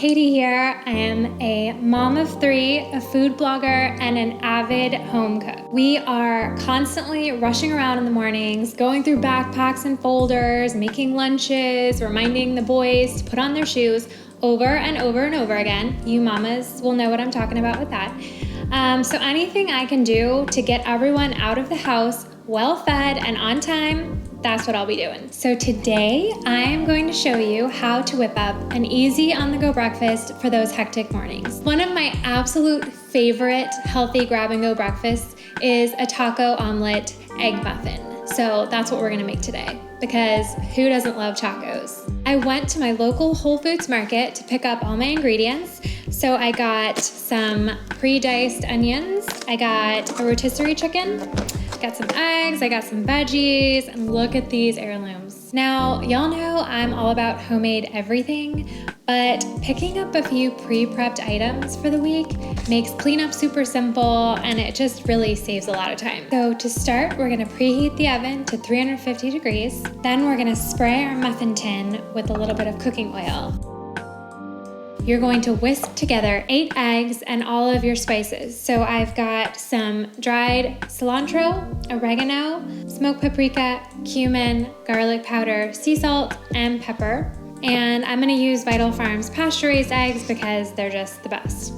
Katie here. I am a mom of 3, a food blogger, and an avid home cook. We are constantly rushing around in the mornings, going through backpacks and folders, making lunches, reminding the boys to put on their shoes over and over and over again. You mamas will know what I'm talking about with that. So anything I can do to get everyone out of the house well fed and on time, that's what I'll be doing. So today I am going to show you how to whip up an easy on-the-go breakfast for those hectic mornings. One of my absolute favorite healthy grab-and-go breakfasts is a taco omelet egg muffin. So that's what we're gonna make today, because who doesn't love tacos? I went to my local Whole Foods market to pick up all my ingredients. So I got some pre-diced onions, I got a rotisserie chicken, got some eggs, I got some veggies, and look at these heirlooms. Now, y'all know I'm all about homemade everything, but picking up a few pre-prepped items for the week makes cleanup super simple, and it just really saves a lot of time. So to start, we're gonna preheat the oven to 350 degrees. Then we're gonna spray our muffin tin with a little bit of cooking oil. You're going to whisk together 8 eggs and all of your spices. So I've got some dried cilantro, oregano, smoked paprika, cumin, garlic powder, sea salt, and pepper. And I'm gonna use Vital Farms pasture-raised eggs because they're just the best.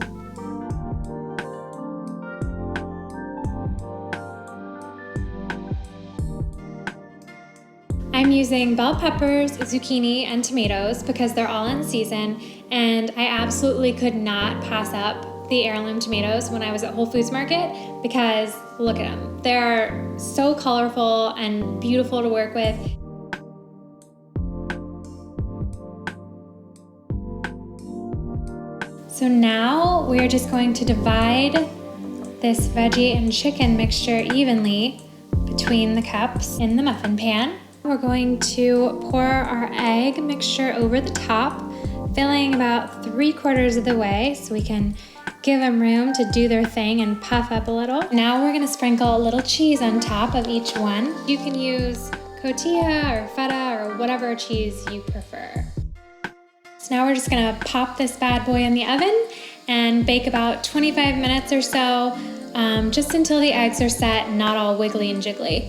I'm using bell peppers, zucchini, and tomatoes because they're all in season, and I absolutely could not pass up the heirloom tomatoes when I was at Whole Foods Market because look at them. They're so colorful and beautiful to work with. So now we're just going to divide this veggie and chicken mixture evenly between the cups in the muffin pan. We're going to pour our egg mixture over the top, filling about 3/4 of the way so we can give them room to do their thing and puff up a little. Now we're gonna sprinkle a little cheese on top of each one. You can use cotija or feta or whatever cheese you prefer. So now we're just gonna pop this bad boy in the oven and bake about 25 minutes or so, just until the eggs are set and not all wiggly and jiggly.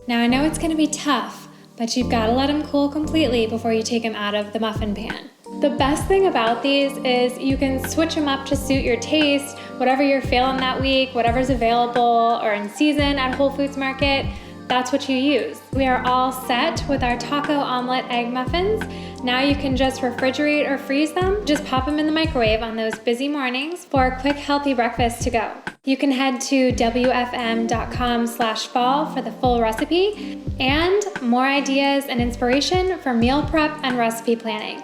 Now I know it's gonna be tough, but you've got to let them cool completely before you take them out of the muffin pan. The best thing about these is you can switch them up to suit your taste, whatever you're feeling that week, whatever's available or in season at Whole Foods Market, that's what you use. We are all set with our taco omelet egg muffins. Now you can just refrigerate or freeze them. Just pop them in the microwave on those busy mornings for a quick healthy breakfast to go. You can head to wfm.com/fall for the full recipe and more ideas and inspiration for meal prep and recipe planning.